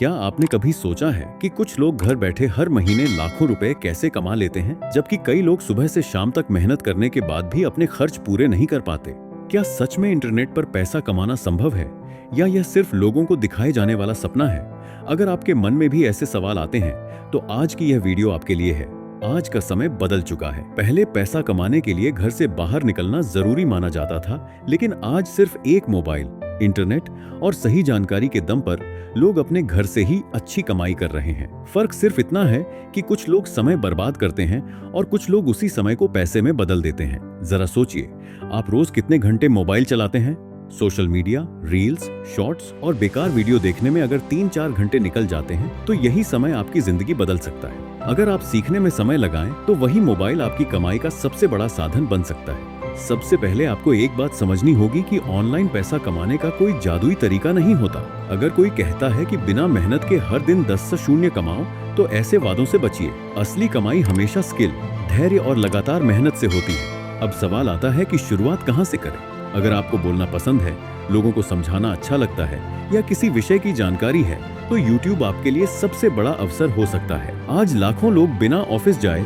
क्या आपने कभी सोचा है कि कुछ लोग घर बैठे हर महीने लाखों रुपए कैसे कमा लेते हैं, जबकि कई लोग सुबह से शाम तक मेहनत करने के बाद भी अपने खर्च पूरे नहीं कर पाते? क्या सच में इंटरनेट पर पैसा कमाना संभव है, या यह सिर्फ लोगों को दिखाए जाने वाला सपना है? अगर आपके मन में भी ऐसे सवाल आते हैं, तो आज की यह वीडियो आपके लिए है। आज का समय बदल चुका है। पहले पैसा कमाने के लिए घर से बाहर निकलना जरूरी माना जाता था, लेकिन आज सिर्फ एक मोबाइल, इंटरनेट और सही जानकारी के दम पर लोग अपने घर से ही अच्छी कमाई कर रहे हैं। फर्क सिर्फ इतना है कि कुछ लोग समय बर्बाद करते हैं और कुछ लोग उसी समय को पैसे में बदल देते हैं। जरा सोचिए, आप रोज कितने घंटे मोबाइल चलाते हैं? सोशल मीडिया, रील्स, शॉर्ट्स और बेकार वीडियो देखने में अगर 3-4 घंटे निकल जाते हैं, तो यही समय आपकी जिंदगी बदल सकता है। अगर आप सीखने में समय लगाएं, तो वही मोबाइल आपकी कमाई का सबसे बड़ा साधन बन सकता है। सबसे पहले आपको एक बात समझनी होगी कि ऑनलाइन पैसा कमाने का कोई जादुई तरीका नहीं होता। अगर कोई कहता है कि बिना मेहनत के हर दिन 10 से 0 कमाओ, तो ऐसे वादों से बचिए। असली कमाई हमेशा स्किल, धैर्य और लगातार मेहनत से होती है। अब सवाल आता है कि शुरुआत कहाँ से करें? अगर आपको बोलना पसंद है, लोगों को समझाना अच्छा लगता है, या किसी विषय की जानकारी है, तो YouTube आपके लिए सबसे बड़ा अवसर हो सकता है। आज लाखों लोग बिना ऑफिस जाए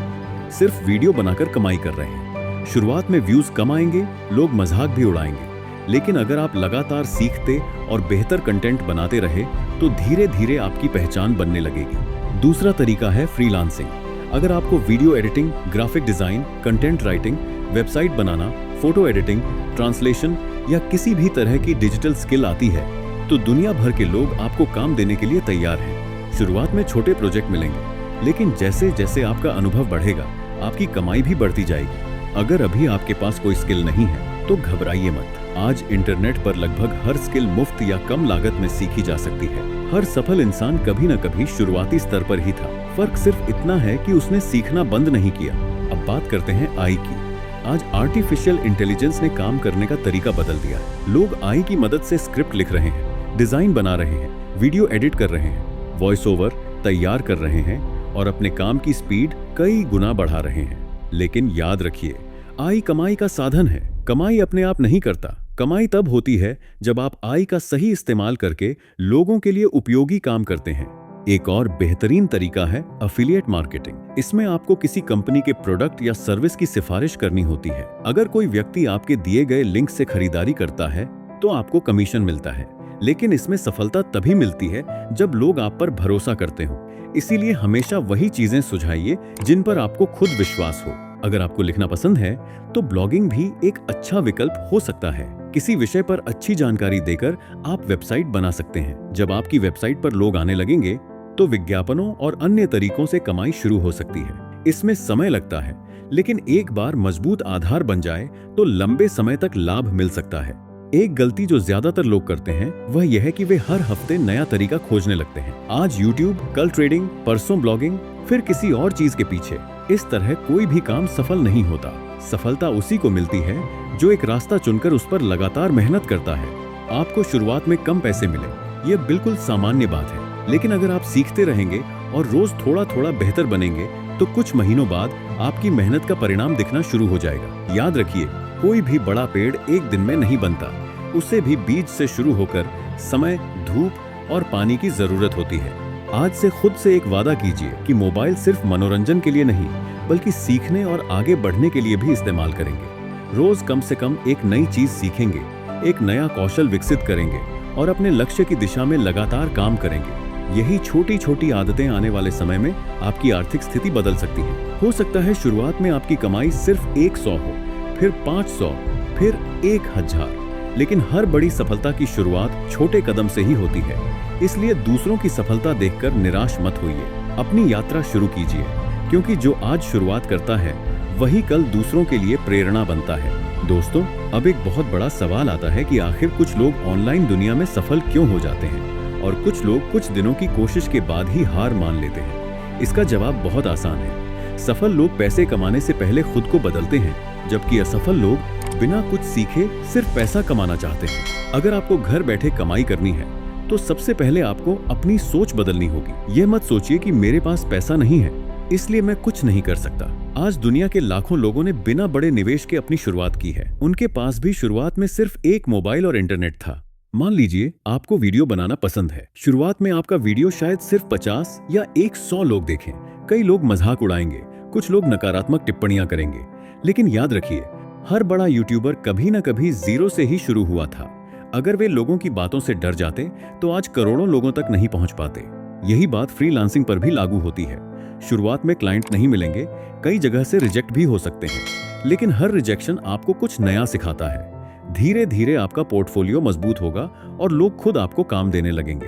सिर्फ वीडियो बनाकर कमाई कर रहे हैं। शुरुआत में व्यूज कम आएंगे, लोग मजाक भी उड़ाएंगे, लेकिन अगर आप लगातार सीखते और बेहतर कंटेंट बनाते रहे, तो धीरे धीरे आपकी पहचान बनने लगेगी। दूसरा तरीका है फ्रीलांसिंग। अगर आपको video editing, graphic design, content writing, website बनाना, फोटो एडिटिंग, ट्रांसलेशन या किसी भी तरह की डिजिटल स्किल आती है, तो दुनिया भर के लोग आपको काम देने के लिए तैयार हैं। शुरुआत में छोटे प्रोजेक्ट मिलेंगे, लेकिन जैसे जैसे आपका अनुभव बढ़ेगा, आपकी कमाई भी बढ़ती जाएगी। अगर अभी आपके पास कोई स्किल नहीं है, तो घबराइए मत। आज इंटरनेट पर लगभग हर स्किल मुफ्त या कम लागत में सीखी जा सकती है। हर सफल इंसान कभी न कभी शुरुआती स्तर पर ही था। फर्क सिर्फ इतना है कि उसने सीखना बंद नहीं किया। अब बात करते हैं आई की। आज आर्टिफिशियल इंटेलिजेंस ने काम करने का तरीका बदल दिया है। लोग आई की मदद से स्क्रिप्ट लिख रहे हैं, डिजाइन बना रहे हैं, वीडियो एडिट कर रहे हैं, वॉइस ओवर तैयार कर रहे हैं और अपने काम की स्पीड कई गुना बढ़ा रहे हैं। लेकिन याद रखिए, आई कमाई का साधन है। कमाई अपने आप नहीं करता। कमाई तब होती है जब आप आई का सही इस्तेमाल करके लोगों के लिए उपयोगी काम करते हैं। एक और बेहतरीन तरीका है एफिलिएट मार्केटिंग। इसमें आपको किसी कंपनी के प्रोडक्ट या सर्विस की सिफारिश करनी होती है। अगर कोई व्यक्ति आपके दिए गए लिंक से खरीदारी करता है, तो आपको कमीशन मिलता है। लेकिन इसमें सफलता तभी मिलती है जब लोग आप पर भरोसा करते हो। इसीलिए हमेशा वही चीजें सुझाइए जिन पर आपको खुद विश्वास हो। अगर आपको लिखना पसंद है, तो ब्लॉगिंग भी एक अच्छा विकल्प हो सकता है। किसी विषय पर अच्छी जानकारी देकर आप वेबसाइट बना सकते हैं। जब आपकी वेबसाइट पर लोग आने लगेंगे, तो विज्ञापनों और अन्य तरीकों से कमाई शुरू हो सकती है। इसमें समय लगता है, लेकिन एक बार मजबूत आधार बन जाए, तो लंबे समय तक लाभ मिल सकता है। एक गलती जो ज्यादातर लोग करते हैं, वह यह है कि वे हर हफ्ते नया तरीका खोजने लगते हैं। आज YouTube, कल ट्रेडिंग, परसों ब्लॉगिंग, फिर किसी और चीज के पीछे। इस तरह कोई भी काम सफल नहीं होता। सफलता उसी को मिलती है जो एक रास्ता चुनकर उस पर लगातार मेहनत करता है। आपको शुरुआत में कम पैसे मिले, यह बिल्कुल सामान्य बात है। लेकिन अगर आप सीखते रहेंगे और रोज थोड़ा थोड़ा बेहतर बनेंगे, तो कुछ महीनों बाद आपकी मेहनत का परिणाम दिखना शुरू हो जाएगा। याद रखिए, कोई भी बड़ा पेड़ एक दिन में नहीं बनता। उसे भी बीज से शुरू होकर समय, धूप और पानी की जरूरत होती है। आज से खुद से एक वादा कीजिए कि मोबाइल सिर्फ मनोरंजन के लिए नहीं, बल्कि सीखने और आगे बढ़ने के लिए भी इस्तेमाल करेंगे। रोज कम से कम एक नई चीज सीखेंगे, एक नया कौशल विकसित करेंगे और अपने लक्ष्य की दिशा में लगातार काम करेंगे। यही छोटी छोटी आदतें आने वाले समय में आपकी आर्थिक स्थिति बदल सकती है। हो सकता है शुरुआत में आपकी कमाई सिर्फ 100 हो, फिर 500, फिर 1000, लेकिन हर बड़ी सफलता की शुरुआत छोटे कदम से ही होती है। इसलिए दूसरों की सफलता देखकर निराश मत होइए। अपनी यात्रा शुरू कीजिए, क्योंकि जो आज शुरुआत करता है, वही कल दूसरों के लिए प्रेरणा बनता है। दोस्तों, अब एक बहुत बड़ा सवाल आता है कि आखिर कुछ लोग ऑनलाइन दुनिया में सफल क्यों हो जाते हैं और कुछ लोग कुछ दिनों की कोशिश के बाद ही हार मान लेते हैं। इसका जवाब बहुत आसान है। सफल लोग पैसे कमाने से पहले खुद को बदलते हैं, जबकि असफल लोग बिना कुछ सीखे सिर्फ पैसा कमाना चाहते हैं। अगर आपको घर बैठे कमाई करनी है, तो सबसे पहले आपको अपनी सोच बदलनी होगी। यह मत सोचिए कि मेरे पास पैसा नहीं है, इसलिए मैं कुछ नहीं कर सकता। आज दुनिया के लाखों लोगों ने बिना बड़े निवेश के अपनी शुरुआत की है। उनके पास भी शुरुआत में सिर्फ एक मोबाइल और इंटरनेट था। मान लीजिए आपको वीडियो बनाना पसंद है। शुरुआत में आपका वीडियो शायद सिर्फ 50 या 100 लोग देखें। कई लोग मजाक उड़ाएंगे, कुछ लोग नकारात्मक टिप्पणियां करेंगे। लेकिन याद रखिए, हर बड़ा यूट्यूबर कभी न कभी जीरो से ही शुरू हुआ था। अगर वे लोगों की बातों से डर जाते तो आज करोड़ों लोगों तक नहीं पहुंच पाते। यही बात फ्रीलांसिंग पर भी लागू होती है। शुरुआत में क्लाइंट नहीं मिलेंगे, कई जगह से रिजेक्ट भी हो सकते हैं, लेकिन हर रिजेक्शन आपको कुछ नया सिखाता है। धीरे धीरे आपका पोर्टफोलियो मजबूत होगा और लोग खुद आपको काम देने लगेंगे।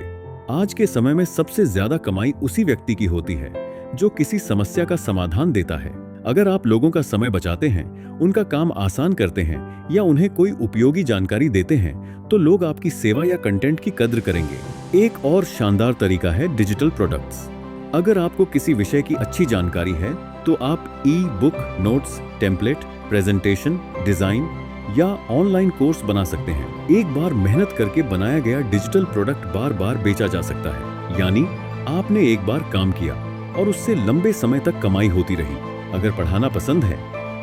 आज के समय में सबसे ज्यादा कमाई उसी व्यक्ति की होती है जो किसी समस्या का समाधान देता है। अगर आप लोगों का समय बचाते हैं, उनका काम आसान करते हैं या उन्हें कोई उपयोगी जानकारी देते हैं, तो लोग आपकी सेवा या कंटेंट की कद्र करेंगे। एक और शानदार तरीका है डिजिटल प्रोडक्ट्स। अगर आपको किसी विषय की अच्छी जानकारी है तो आप ई book, notes, template, presentation, design या ऑनलाइन कोर्स बना सकते हैं। एक बार मेहनत करके बनाया गया डिजिटल प्रोडक्ट बार बार बेचा जा सकता है। यानी आपने एक बार काम किया और उससे लंबे समय तक कमाई होती रही। अगर पढ़ाना पसंद है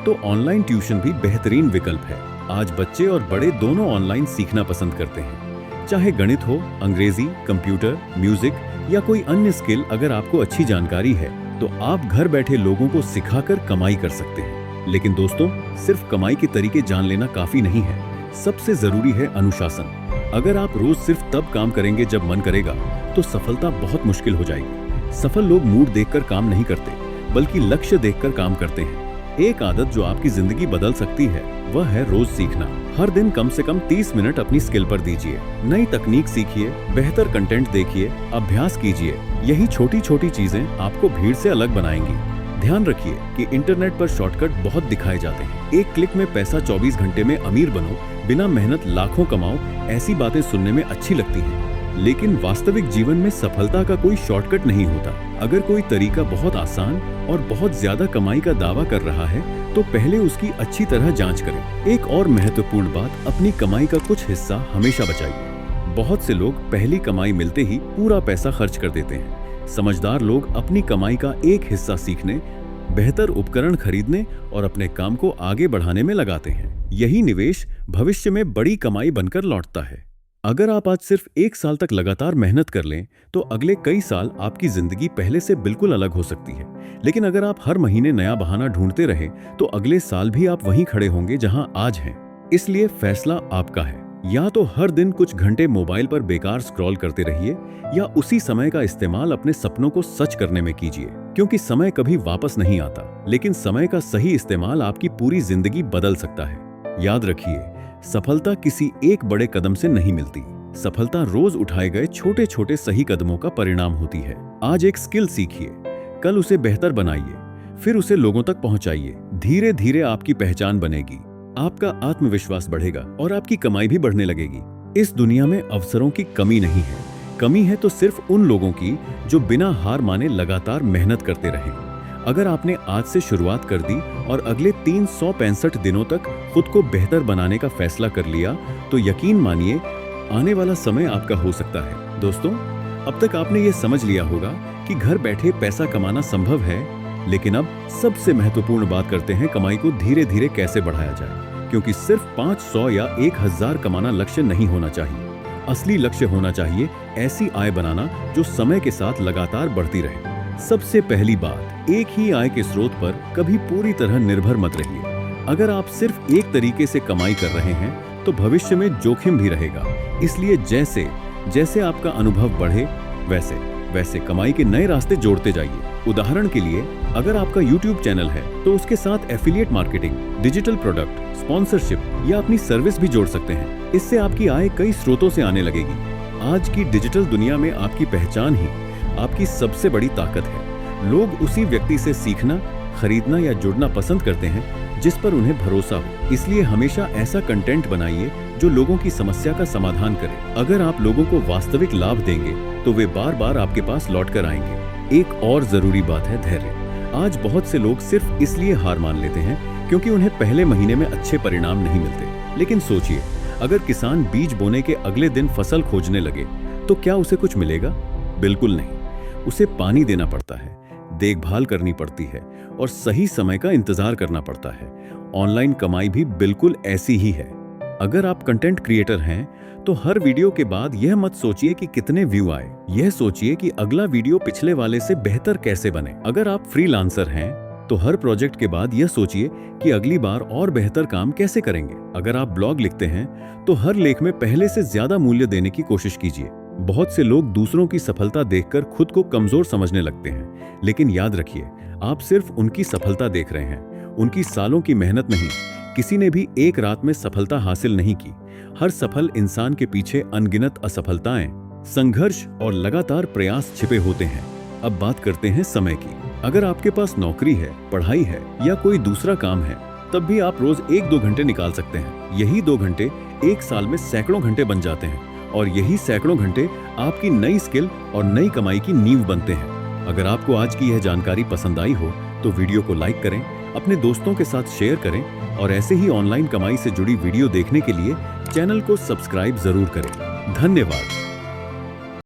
तो ऑनलाइन ट्यूशन भी बेहतरीन विकल्प है। आज बच्चे और बड़े दोनों ऑनलाइन सीखना पसंद करते हैं। चाहे गणित हो, अंग्रेजी, कंप्यूटर, म्यूजिक या कोई अन्य स्किल, अगर आपको अच्छी जानकारी है तो आप घर बैठे लोगों को सिखाकर कमाई कर सकते हैं। लेकिन दोस्तों, सिर्फ कमाई के तरीके जान लेना काफी नहीं है। सबसे जरूरी है अनुशासन। अगर आप रोज सिर्फ तब काम करेंगे जब मन करेगा तो सफलता बहुत मुश्किल हो जाएगी। सफल लोग मूड देखकर काम नहीं करते, बल्कि लक्ष्य देखकर काम करते हैं। एक आदत जो आपकी जिंदगी बदल सकती है वह है रोज सीखना। हर दिन कम से कम 30 मिनट अपनी स्किल पर दीजिए। नई तकनीक सीखिए, बेहतर कंटेंट देखिए, अभ्यास कीजिए। यही छोटी छोटी चीजें आपको भीड़ से अलग बनाएंगी। ध्यान रखिए कि इंटरनेट पर शॉर्टकट बहुत दिखाए जाते हैं। एक क्लिक में पैसा, 24 घंटे में अमीर बनो, बिना मेहनत लाखों कमाओ, ऐसी बातें सुनने में अच्छी लगती हैं। लेकिन वास्तविक जीवन में सफलता का कोई शॉर्टकट नहीं होता। अगर कोई तरीका बहुत आसान और बहुत ज्यादा कमाई का दावा कर रहा है तो पहले उसकी अच्छी तरह जांच करें। एक और महत्वपूर्ण बात, अपनी कमाई का कुछ हिस्सा हमेशा बचाइए। बहुत से लोग पहली कमाई मिलते ही पूरा पैसा खर्च कर देते हैं। समझदार लोग अपनी कमाई का एक हिस्सा सीखने, बेहतर उपकरण खरीदने और अपने काम को आगे बढ़ाने में लगाते हैं। यही निवेश भविष्य में बड़ी कमाई बनकर लौटता है। अगर आप आज सिर्फ 1 साल तक लगातार मेहनत कर लें तो अगले कई साल आपकी जिंदगी पहले से बिल्कुल अलग हो सकती है। लेकिन अगर आप हर महीने नया बहाना ढूंढते रहे तो अगले साल भी आप वहीं खड़े होंगे जहां आज हैं। इसलिए फैसला आपका है। या तो हर दिन कुछ घंटे मोबाइल पर बेकार स्क्रॉल करते रहिए या उसी समय का इस्तेमाल अपने सपनों को सच करने में कीजिए। क्योंकि समय कभी वापस नहीं आता, लेकिन समय का सही इस्तेमाल आपकी पूरी जिंदगी बदल सकता है। याद रखिए, सफलता किसी एक बड़े कदम से नहीं मिलती। सफलता रोज उठाए गए छोटे छोटे सही कदमों का परिणाम होती है। आज एक स्किल सीखिए, कल उसे बेहतर बनाइए, फिर उसे लोगों तक पहुंचाइए। धीरे धीरे आपकी पहचान बनेगी, आपका आत्मविश्वास बढ़ेगा और आपकी कमाई भी बढ़ने लगेगी। इस दुनिया में अवसरों की कमी नहीं है। कमी है तो सिर्फ उन लोगों की जो बिना हार माने लगातार मेहनत करते रहे। अगर आपने आज से शुरुआत कर दी और अगले 365 दिनों तक खुद को बेहतर बनाने का फैसला कर लिया तो यकीन मानिए आने वाला समय आपका हो सकता है। दोस्तों, अब तक आपने ये समझ लिया होगा कि घर बैठे पैसा कमाना संभव है, लेकिन अब सबसे महत्वपूर्ण बात करते हैं कमाई को धीरे धीरे कैसे बढ़ाया जाए। क्योंकि सिर्फ 500 या 1000 कमाना लक्ष्य नहीं होना चाहिए। असली लक्ष्य होना चाहिए ऐसी आय बनाना जो समय के साथ लगातार बढ़ती रहे। सबसे पहली बात, एक ही आय के स्रोत पर कभी पूरी तरह निर्भर मत रहिए। अगर आप सिर्फ एक तरीके से कमाई कर रहे हैं तो भविष्य में जोखिम भी रहेगा। इसलिए जैसे जैसे आपका अनुभव बढ़े वैसे वैसे कमाई के नए रास्ते जोड़ते जाइए। उदाहरण के लिए, अगर आपका YouTube चैनल है तो उसके साथ affiliate marketing, digital product, sponsorship या अपनी सर्विस भी जोड़ सकते हैं। इससे आपकी आय कई स्रोतों से आने लगेगी। आज की डिजिटल दुनिया में आपकी पहचान ही आपकी सबसे बड़ी ताकत है। लोग उसी व्यक्ति से सीखना, खरीदना या जुड़ना पसंद करते हैं जिस पर उन्हें भरोसा हो। इसलिए हमेशा ऐसा कंटेंट बनाइए जो लोगों की समस्या का समाधान करे। अगर आप लोगों को वास्तविक लाभ देंगे तो वे बार बार आपके पास लौट कर आएंगे। एक और जरूरी बात है धैर्य। आज बहुत से लोग सिर्फ इसलिए हार मान लेते हैं क्योंकि उन्हें पहले महीने में अच्छे परिणाम नहीं मिलते। लेकिन सोचिए, अगर किसान बीज बोने के अगले दिन फसल खोजने लगे तो क्या उसे कुछ मिलेगा? बिल्कुल नहीं। उसे पानी देना पड़ता है, देखभाल करनी पड़ती है और सही समय का इंतजार करना पड़ता है। ऑनलाइन कमाई भी बिल्कुल ऐसी ही है। अगर आप कंटेंट क्रिएटर हैं तो हर वीडियो के बाद यह मत सोचिए कि कितने व्यू आए, यह सोचिए कि अगला वीडियो पिछले वाले से बेहतर कैसे बने। अगर आप फ्रीलांसर हैं तो हर प्रोजेक्ट के बाद यह सोचिए कि अगली बार और बेहतर काम कैसे करेंगे। अगर आप ब्लॉग लिखते हैं तो हर लेख में पहले से ज्यादा मूल्य देने की कोशिश कीजिए। बहुत से लोग दूसरों की सफलता देखकर खुद को कमजोर समझने लगते हैं, लेकिन याद रखिए, आप सिर्फ उनकी सफलता देख रहे हैं, उनकी सालों की मेहनत नहीं। किसी ने भी एक रात में सफलता हासिल नहीं की। हर सफल इंसान के पीछे अनगिनत असफलताएं, संघर्ष और लगातार प्रयास छिपे होते हैं। अब बात करते हैं समय की। अगर आपके पास नौकरी है, पढ़ाई है या कोई दूसरा काम है, तब भी आप रोज 1-2 घंटे निकाल सकते हैं। यही 2 घंटे एक साल में सैकड़ों घंटे बन जाते हैं और यही सैकड़ों घंटे आपकी नई स्किल और नई कमाई की नींव बनते हैं। अगर आपको आज की यह जानकारी पसंद आई हो तो वीडियो को लाइक करें, अपने दोस्तों के साथ शेयर करें और ऐसे ही ऑनलाइन कमाई से जुड़ी वीडियो देखने के लिए चैनल को सब्सक्राइब जरूर करें। धन्यवाद।